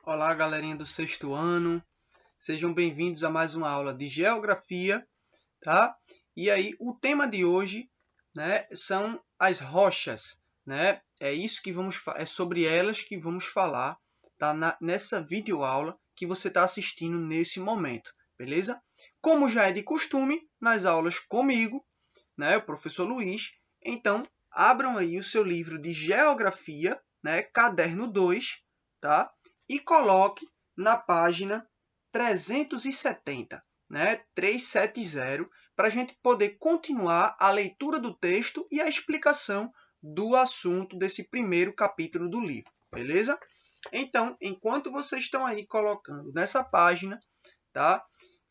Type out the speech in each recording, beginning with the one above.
Olá, galerinha do sexto ano. Sejam bem-vindos a mais uma aula de geografia, tá? E aí, o tema de hoje, né, são as rochas, né? É sobre elas que vamos falar, tá? Nessa videoaula que você está assistindo nesse momento, beleza? Como já é de costume, nas aulas comigo, né, o professor Luiz, então abram aí o seu livro de geografia, né, caderno 2, tá? E coloque na página 370, né, 370, para a gente poder continuar a leitura do texto e a explicação do assunto desse primeiro capítulo do livro, beleza? Então, enquanto vocês estão aí colocando nessa página, tá?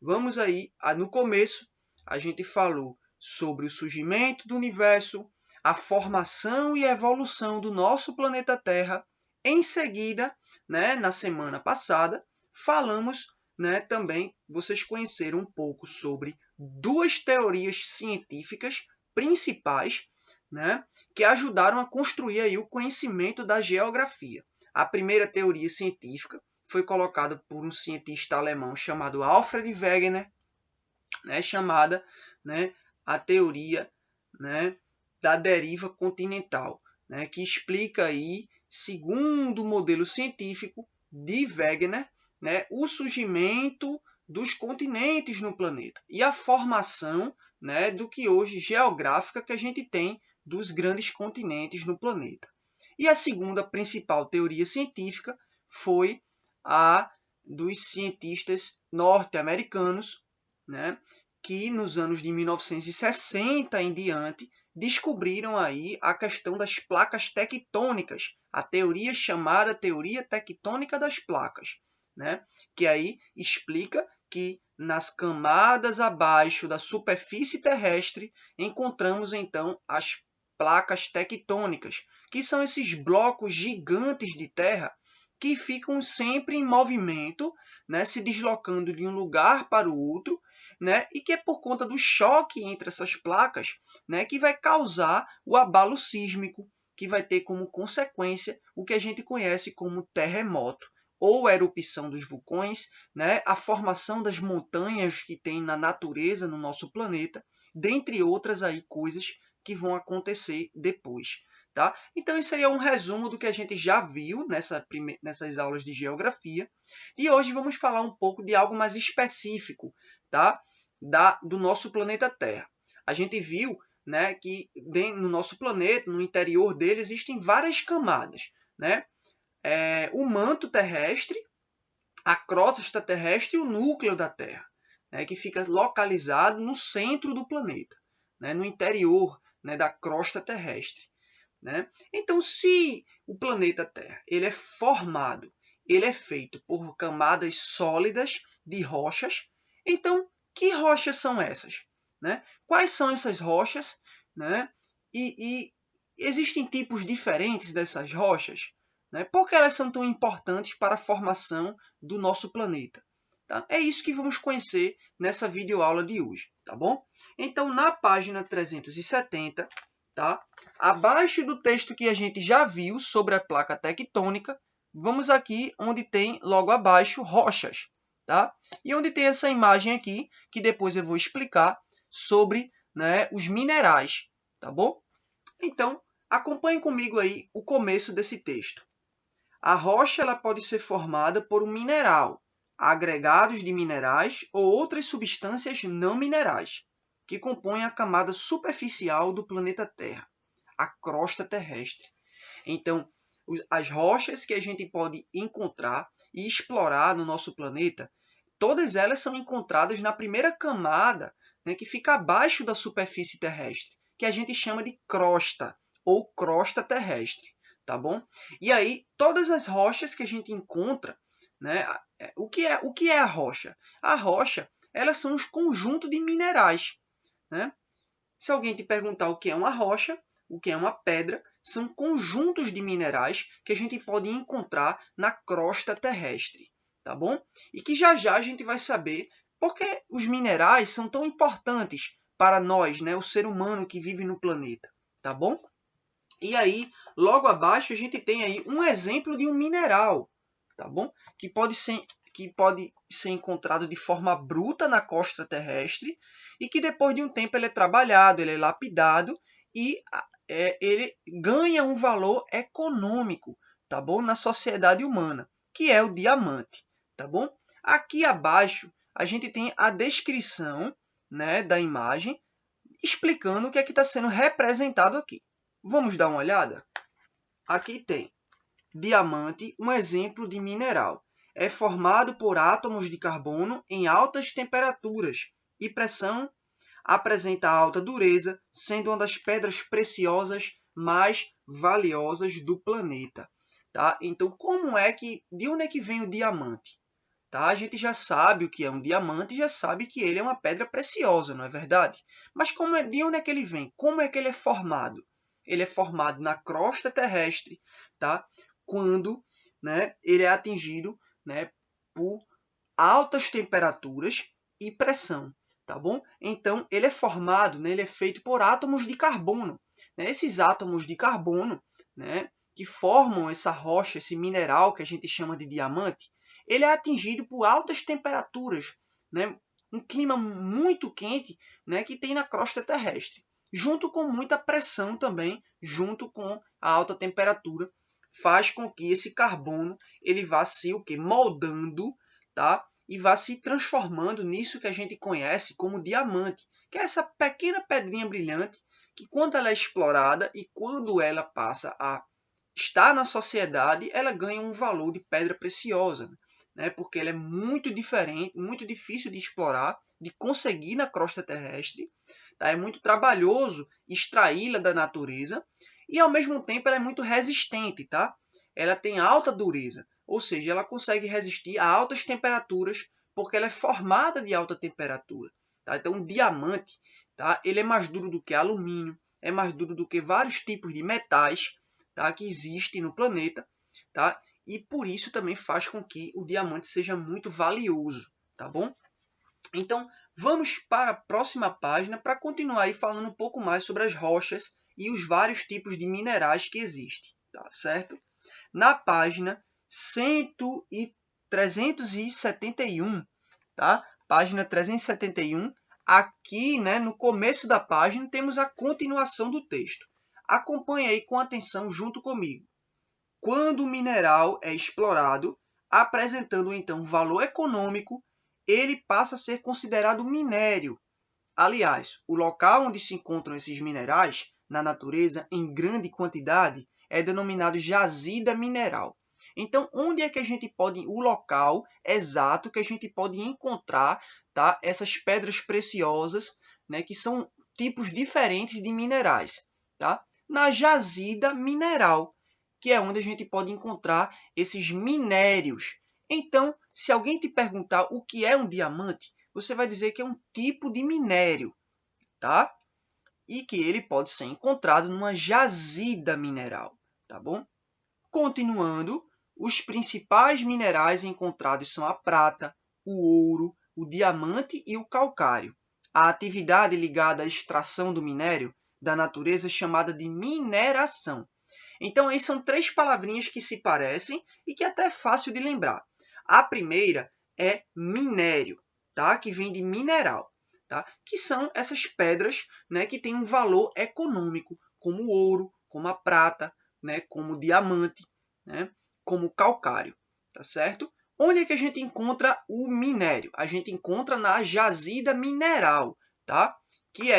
Vamos aí, no começo, a gente falou sobre o surgimento do universo, a formação e a evolução do nosso planeta Terra. Em seguida, né, na semana passada, falamos, né, também, vocês conheceram um pouco sobre duas teorias científicas principais, né, que ajudaram a construir aí o conhecimento da geografia. A primeira teoria científica foi colocada por um cientista alemão chamado Alfred Wegener, né, chamada, né, a teoria, né, da deriva continental, né, que explica aí, segundo o modelo científico de Wegener, né, o surgimento dos continentes no planeta e a formação, né, do que hoje geográfica que a gente tem dos grandes continentes no planeta. E a segunda principal teoria científica foi a dos cientistas norte-americanos, né, que nos anos de 1960 em diante descobriram aí a questão das placas tectônicas, a teoria chamada teoria tectônica das placas, né, que aí explica que nas camadas abaixo da superfície terrestre encontramos então as placas tectônicas, que são esses blocos gigantes de terra que ficam sempre em movimento, né, se deslocando de um lugar para o outro, né, e que é por conta do choque entre essas placas, né, que vai causar o abalo sísmico, que vai ter como consequência o que a gente conhece como terremoto, ou erupção dos vulcões, né, a formação das montanhas que tem na natureza no nosso planeta, dentre outras aí coisas que vão acontecer depois. Tá? Então, isso aí é um resumo do que a gente já viu nessas aulas de geografia. E hoje vamos falar um pouco de algo mais específico, tá? Do nosso planeta Terra. A gente viu, né, que no nosso planeta, no interior dele, existem várias camadas. Né? O manto terrestre, a crosta terrestre e o núcleo da Terra, né, que fica localizado no centro do planeta, né, no interior, né, da crosta terrestre. Né? Então, se o planeta Terra ele é formado, ele é feito por camadas sólidas de rochas, então, que rochas são essas? Né? Quais são essas rochas? Né? E existem tipos diferentes dessas rochas? Né? Por que elas são tão importantes para a formação do nosso planeta? Tá? É isso que vamos conhecer nessa videoaula de hoje, tá bom? Então, na página 370, tá? Abaixo do texto que a gente já viu sobre a placa tectônica, vamos aqui onde tem logo abaixo rochas, tá? E onde tem essa imagem aqui, que depois eu vou explicar sobre, né, os minerais, tá bom? Então, acompanhe comigo aí o começo desse texto. A rocha ela pode ser formada por um mineral, agregados de minerais ou outras substâncias não minerais, que compõem a camada superficial do planeta Terra, a crosta terrestre. Então, as rochas que a gente pode encontrar e explorar no nosso planeta, todas elas são encontradas na primeira camada, né, que fica abaixo da superfície terrestre, que a gente chama de crosta ou crosta terrestre, tá bom? E aí, todas as rochas que a gente encontra, né, o que é a rocha? A rocha, elas são os conjuntos de minerais, né? Se alguém te perguntar o que é uma rocha, o que é uma pedra, são conjuntos de minerais que a gente pode encontrar na crosta terrestre, tá bom? E que já já a gente vai saber por que os minerais são tão importantes para nós, né, o ser humano que vive no planeta, tá bom? E aí, logo abaixo, a gente tem aí um exemplo de um mineral, tá bom? Que pode ser encontrado de forma bruta na crosta terrestre e que depois de um tempo ele é trabalhado, ele é lapidado e ele ganha um valor econômico, tá bom? Na sociedade humana, que é o diamante, tá bom? Aqui abaixo a gente tem a descrição, né, da imagem, explicando o que é que está sendo representado aqui. Vamos dar uma olhada? Aqui tem diamante, um exemplo de mineral. É formado por átomos de carbono em altas temperaturas e pressão, apresenta alta dureza, sendo uma das pedras preciosas mais valiosas do planeta. Tá? Então, de onde é que vem o diamante? Tá? A gente já sabe o que é um diamante, já sabe que ele é uma pedra preciosa, não é verdade? Mas de onde é que ele vem? Como é que ele é formado? Ele é formado na crosta terrestre, tá? Quando, né, ele é atingido, né, por altas temperaturas e pressão, tá bom? Então, ele é formado, né, ele é feito por átomos de carbono. Né? Esses átomos de carbono, né, que formam essa rocha, esse mineral que a gente chama de diamante, ele é atingido por altas temperaturas, né? Um clima muito quente, né, que tem na crosta terrestre, junto com muita pressão também, junto com a alta temperatura, faz com que esse carbono ele vá se moldando, tá? E vá se transformando nisso que a gente conhece como diamante, que é essa pequena pedrinha brilhante que quando ela é explorada e quando ela passa a estar na sociedade, ela ganha um valor de pedra preciosa, né? Porque ela é muito diferente, muito difícil de explorar, de conseguir na crosta terrestre, tá? É muito trabalhoso extraí-la da natureza e, ao mesmo tempo, ela é muito resistente, tá? Ela tem alta dureza, ou seja, ela consegue resistir a altas temperaturas porque ela é formada de alta temperatura. Tá? Então, o diamante, tá? Ele é mais duro do que alumínio, é mais duro do que vários tipos de metais, tá? Que existem no planeta. Tá? E por isso também faz com que o diamante seja muito valioso. Tá bom? Então, vamos para a próxima página para continuar aí falando um pouco mais sobre as rochas e os vários tipos de minerais que existem. Tá certo? Na página 371, tá? Página 371, aqui, né, no começo da página, temos a continuação do texto. Acompanhe aí com atenção junto comigo. Quando o mineral é explorado, apresentando então valor econômico, ele passa a ser considerado minério. Aliás, o local onde se encontram esses minerais na natureza em grande quantidade é denominado jazida mineral. Então, onde é que a gente pode, o local exato que a gente pode encontrar, tá, essas pedras preciosas, né, que são tipos diferentes de minerais, tá? Na jazida mineral, que é onde a gente pode encontrar esses minérios. Então, se alguém te perguntar o que é um diamante, você vai dizer que é um tipo de minério, tá? E que ele pode ser encontrado numa jazida mineral, tá bom? Continuando, os principais minerais encontrados são a prata, o ouro, o diamante e o calcário. A atividade ligada à extração do minério da natureza é chamada de mineração. Então, aí são três palavrinhas que se parecem e que até é fácil de lembrar. A primeira é minério, tá? Que vem de mineral, tá? Que são essas pedras, né, que têm um valor econômico, como o ouro, como a prata, né, como o diamante, né, como o calcário, tá certo? Onde é que a gente encontra o minério? A gente encontra na jazida mineral, tá? Que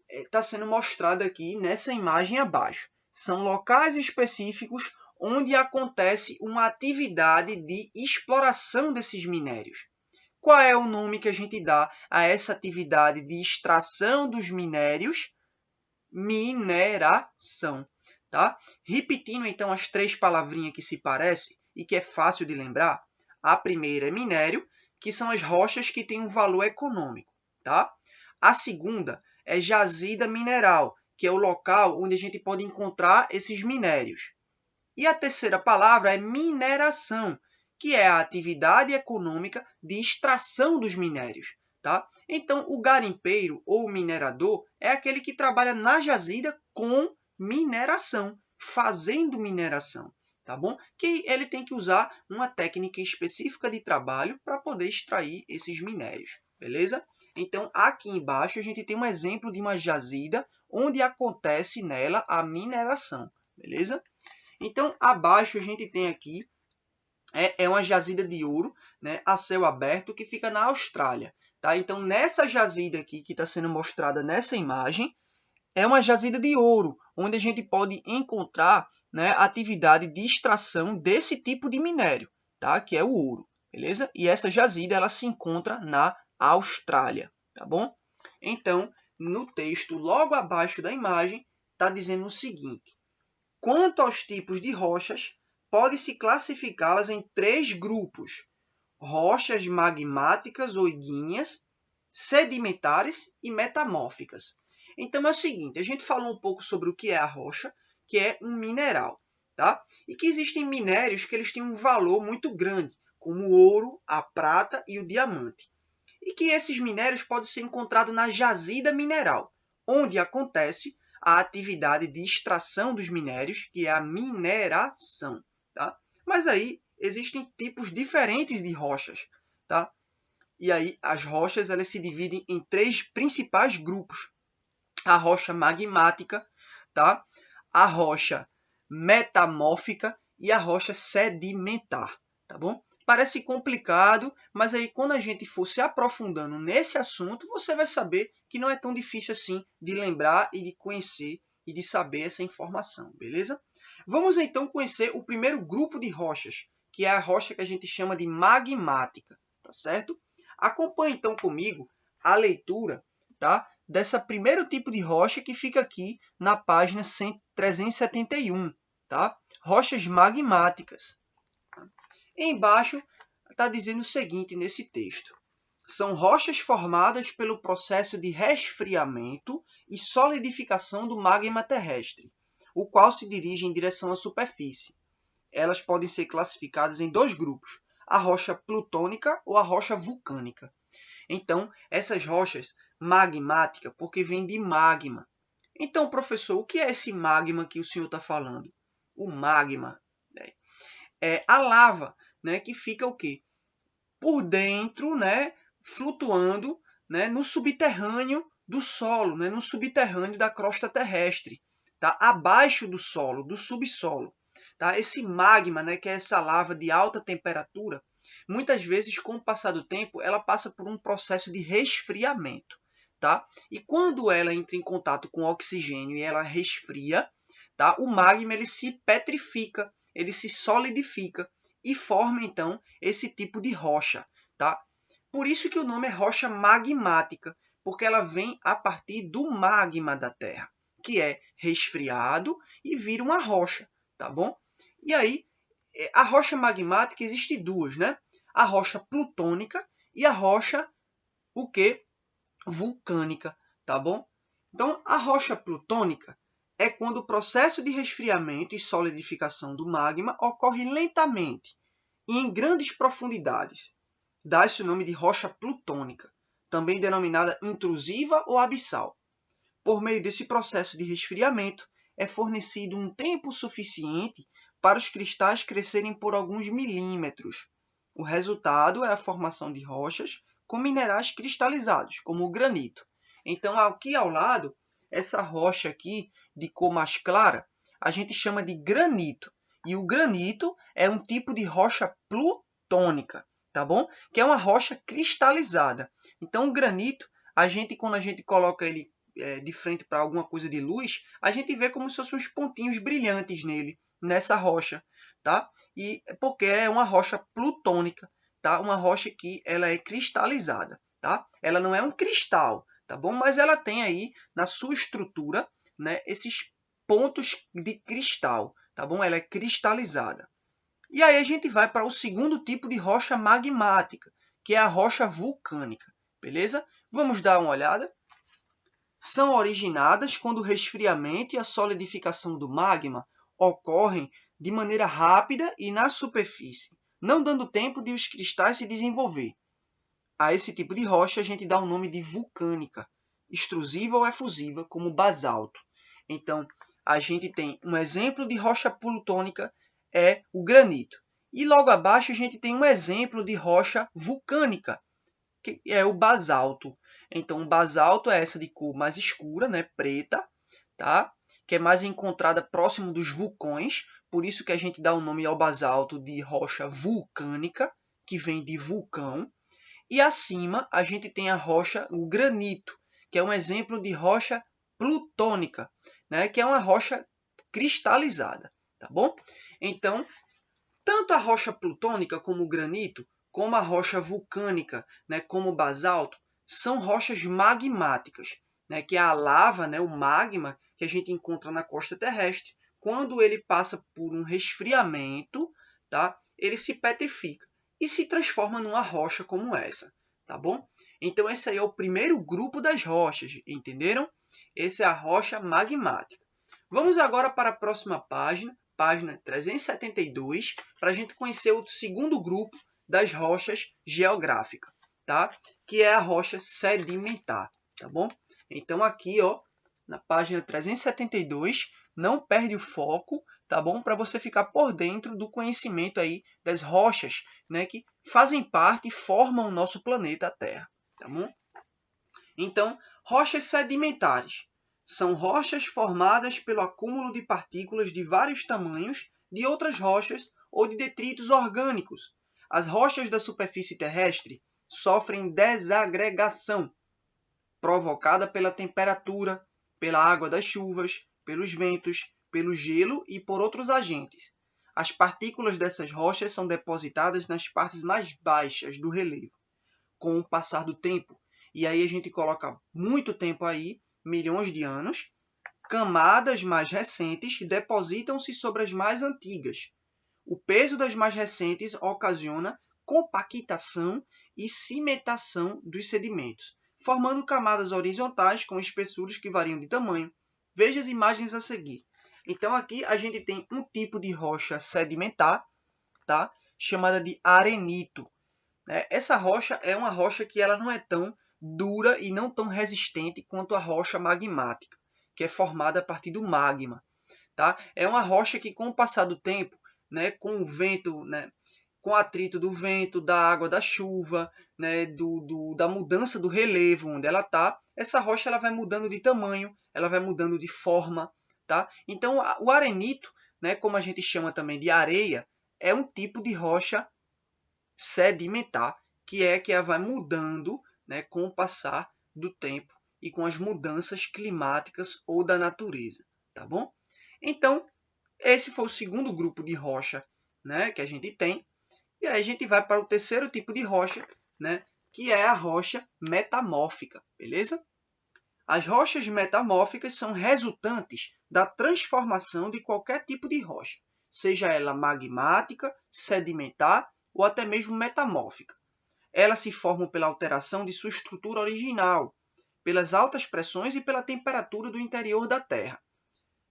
está sendo mostrado aqui nessa imagem abaixo. São locais específicos onde acontece uma atividade de exploração desses minérios. Qual é o nome que a gente dá a essa atividade de extração dos minérios? Mineração. Tá? Repetindo então as três palavrinhas que se parecem e que é fácil de lembrar. A primeira é minério, que são as rochas que têm um valor econômico. Tá? A segunda é jazida mineral, que é o local onde a gente pode encontrar esses minérios. E a terceira palavra é mineração, que é a atividade econômica de extração dos minérios. Tá? Então, o garimpeiro ou minerador é aquele que trabalha na jazida com mineração, fazendo mineração. tá bom? Que ele tem que usar uma técnica específica de trabalho para poder extrair esses minérios, beleza? Então, aqui embaixo a gente tem um exemplo de uma jazida onde acontece nela a mineração, beleza? Então, abaixo a gente tem aqui uma jazida de ouro, né, a céu aberto, que fica na Austrália. Tá? Então, nessa jazida aqui que está sendo mostrada nessa imagem, é uma jazida de ouro, onde a gente pode encontrar, né, atividade de extração desse tipo de minério, tá? Que é o ouro, beleza? E essa jazida ela se encontra na Austrália, tá bom? Então, no texto logo abaixo da imagem, está dizendo o seguinte: quanto aos tipos de rochas, pode-se classificá-las em 3 grupos: rochas magmáticas ou ígneas, sedimentares e metamórficas. Então é o seguinte, a gente falou um pouco sobre o que é a rocha, que é um mineral, tá? E que existem minérios que eles têm um valor muito grande, como o ouro, a prata e o diamante. E que esses minérios podem ser encontrados na jazida mineral, onde acontece a atividade de extração dos minérios, que é a mineração, tá? Mas aí existem tipos diferentes de rochas, tá? E aí as rochas elas se dividem em 3 principais grupos: a rocha magmática, tá? A rocha metamórfica e a rocha sedimentar, tá bom? Parece complicado, mas aí quando a gente for se aprofundando nesse assunto, você vai saber que não é tão difícil assim de lembrar e de conhecer e de saber essa informação, beleza? Vamos então conhecer o primeiro grupo de rochas, que é a rocha que a gente chama de magmática, tá certo? Acompanhe então comigo a leitura, tá? Dessa primeiro tipo de rocha que fica aqui na página 371, tá? Rochas magmáticas. Embaixo está dizendo o seguinte nesse texto: são rochas formadas pelo processo de resfriamento e solidificação do magma terrestre, o qual se dirige em direção à superfície. Elas podem ser classificadas em 2 grupos: a rocha plutônica ou a rocha vulcânica. Então, essas rochas magmáticas, porque vem de magma. Então, professor, o que é esse magma que o senhor está falando? O magma, né, é a lava, né, que fica o quê? Por dentro, né, flutuando, né, no subterrâneo do solo, né, no subterrâneo da crosta terrestre, tá? Abaixo do solo, do subsolo. Tá? Esse magma, né, que é essa lava de alta temperatura, muitas vezes, com o passar do tempo, ela passa por um processo de resfriamento. Tá? E quando ela entra em contato com o oxigênio e ela resfria, tá? O magma ele se petrifica, ele se solidifica e forma, então, esse tipo de rocha. Tá? Por isso que o nome é rocha magmática, porque ela vem a partir do magma da Terra, que é resfriado e vira uma rocha. Tá bom? E aí, a rocha magmática existe 2, né? A rocha plutônica e a rocha o quê? Vulcânica, tá bom? Então, a rocha plutônica é quando o processo de resfriamento e solidificação do magma ocorre lentamente e em grandes profundidades. Dá-se o nome de rocha plutônica, também denominada intrusiva ou abissal. Por meio desse processo de resfriamento, é fornecido um tempo suficiente para os cristais crescerem por alguns milímetros. O resultado é a formação de rochas com minerais cristalizados, como o granito. Então, aqui ao lado, essa rocha aqui, de cor mais clara, a gente chama de granito. E o granito é um tipo de rocha plutônica, tá bom? Que é uma rocha cristalizada. Então, o granito, quando a gente coloca ele de frente para alguma coisa de luz, a gente vê como se fossem uns pontinhos brilhantes nele, nessa rocha, tá? E porque é uma rocha plutônica, tá? Uma rocha que ela é cristalizada, tá? Ela não é um cristal, tá bom? Mas ela tem aí na sua estrutura, né, esses pontos de cristal, tá bom? Ela é cristalizada. E aí a gente vai para o segundo tipo de rocha magmática, que é a rocha vulcânica, beleza? Vamos dar uma olhada. São originadas quando o resfriamento e a solidificação do magma ocorrem de maneira rápida e na superfície, não dando tempo de os cristais se desenvolver. A esse tipo de rocha a gente dá o nome de vulcânica, extrusiva ou efusiva, como basalto. Então, a gente tem um exemplo de rocha plutônica, é o granito. E logo abaixo a gente tem um exemplo de rocha vulcânica, que é o basalto. Então, o basalto é essa de cor mais escura, né, preta, tá? Que é mais encontrada próximo dos vulcões, por isso que a gente dá o nome ao basalto de rocha vulcânica, que vem de vulcão. E acima a gente tem a rocha, o granito, que é um exemplo de rocha plutônica, né? Que é uma rocha cristalizada, tá bom? Então, tanto a rocha plutônica como o granito, como a rocha vulcânica, né, como o basalto, são rochas magmáticas, né, que é a lava, né, o magma que a gente encontra na costa terrestre. Quando ele passa por um resfriamento, tá, ele se petrifica e se transforma numa rocha como essa, tá bom? Então esse aí é o primeiro grupo das rochas, entenderam? Essa é a rocha magmática. Vamos agora para a próxima página, página 372, para a gente conhecer o segundo grupo das rochas geográficas, tá? Que é a rocha sedimentar, tá bom? Então aqui, ó, na página 372, não perde o foco, tá bom? Para você ficar por dentro do conhecimento aí das rochas, né, que fazem parte e formam o nosso planeta Terra, tá bom? Então, rochas sedimentares são rochas formadas pelo acúmulo de partículas de vários tamanhos de outras rochas ou de detritos orgânicos. As rochas da superfície terrestre sofrem desagregação provocada pela temperatura, pela água das chuvas, pelos ventos, pelo gelo e por outros agentes. As partículas dessas rochas são depositadas nas partes mais baixas do relevo. Com o passar do tempo, e aí a gente coloca muito tempo aí, milhões de anos, camadas mais recentes depositam-se sobre as mais antigas. O peso das mais recentes ocasiona compactação e cimentação dos sedimentos, formando camadas horizontais com espessuras que variam de tamanho. Veja as imagens a seguir. Então aqui a gente tem um tipo de rocha sedimentar, tá? Chamada de arenito. Essa rocha é uma rocha que ela não é tão dura e não tão resistente quanto a rocha magmática, que é formada a partir do magma. Tá? É uma rocha que, com o passar do tempo, né, com o vento, né, com o atrito do vento, da água da chuva, né, da mudança do relevo onde ela está, essa rocha ela vai mudando de tamanho, ela vai mudando de forma. Tá? Então, o arenito, né, como a gente chama também de areia, é um tipo de rocha sedimentar, que ela vai mudando, né, com o passar do tempo e com as mudanças climáticas ou da natureza, tá bom? Então, esse foi o segundo grupo de rocha, né, que a gente tem. E aí a gente vai para o terceiro tipo de rocha, né, que é a rocha metamórfica, beleza? As rochas metamórficas são resultantes da transformação de qualquer tipo de rocha, seja ela magmática, sedimentar ou até mesmo metamórfica. Elas se formam pela alteração de sua estrutura original, pelas altas pressões e pela temperatura do interior da Terra.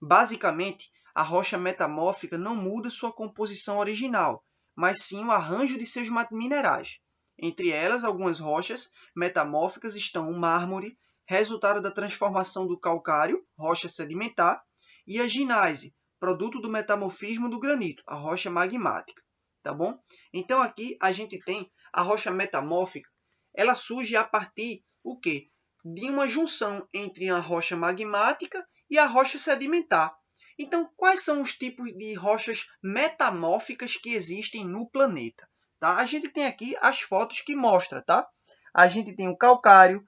Basicamente, a rocha metamórfica não muda sua composição original, mas sim o arranjo de seus minerais. Entre elas, algumas rochas metamórficas estão o mármore, resultado da transformação do calcário, rocha sedimentar, e a gneiss, produto do metamorfismo do granito, a rocha magmática. Tá bom? Então aqui a gente tem a rocha metamórfica, ela surge a partir o quê? De uma junção entre a rocha magmática e a rocha sedimentar. Então, quais são os tipos de rochas metamórficas que existem no planeta? Tá? A gente tem aqui as fotos que mostram, tá? A gente tem o calcário,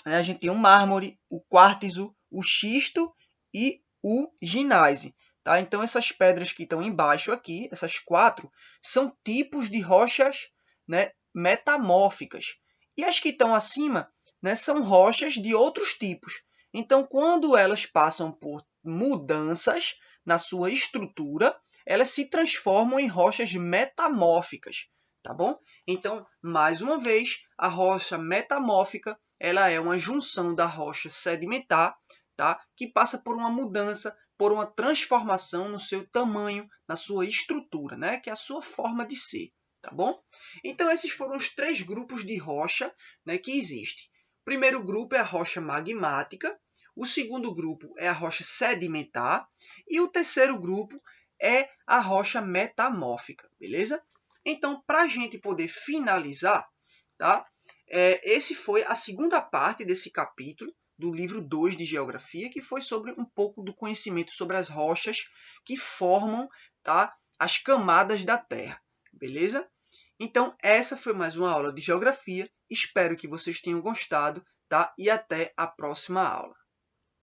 a gente tem o mármore, o quartzo, o xisto e o gneiss. Tá? Então, essas pedras que estão embaixo aqui, essas quatro, são tipos de rochas, né, metamórficas. E as que estão acima, né, são rochas de outros tipos. Então, quando elas passam por mudanças na sua estrutura, elas se transformam em rochas metamórficas. Tá bom? Então, mais uma vez, a rocha metamórfica ela é uma junção da rocha sedimentar, tá? Que passa por uma mudança, por uma transformação no seu tamanho, na sua estrutura, né? Que é a sua forma de ser. Tá bom? Então, esses foram os três grupos de rocha, né, que existem. O primeiro grupo é a rocha magmática, o segundo grupo é a rocha sedimentar e o terceiro grupo é a rocha metamórfica, beleza? Então, para a gente poder finalizar, tá? Esse foi a segunda parte desse capítulo do livro 2 de Geografia, que foi sobre um pouco do conhecimento sobre as rochas que formam, tá, as camadas da Terra, beleza? Então, essa foi mais uma aula de Geografia. Espero que vocês tenham gostado, tá? E até a próxima aula.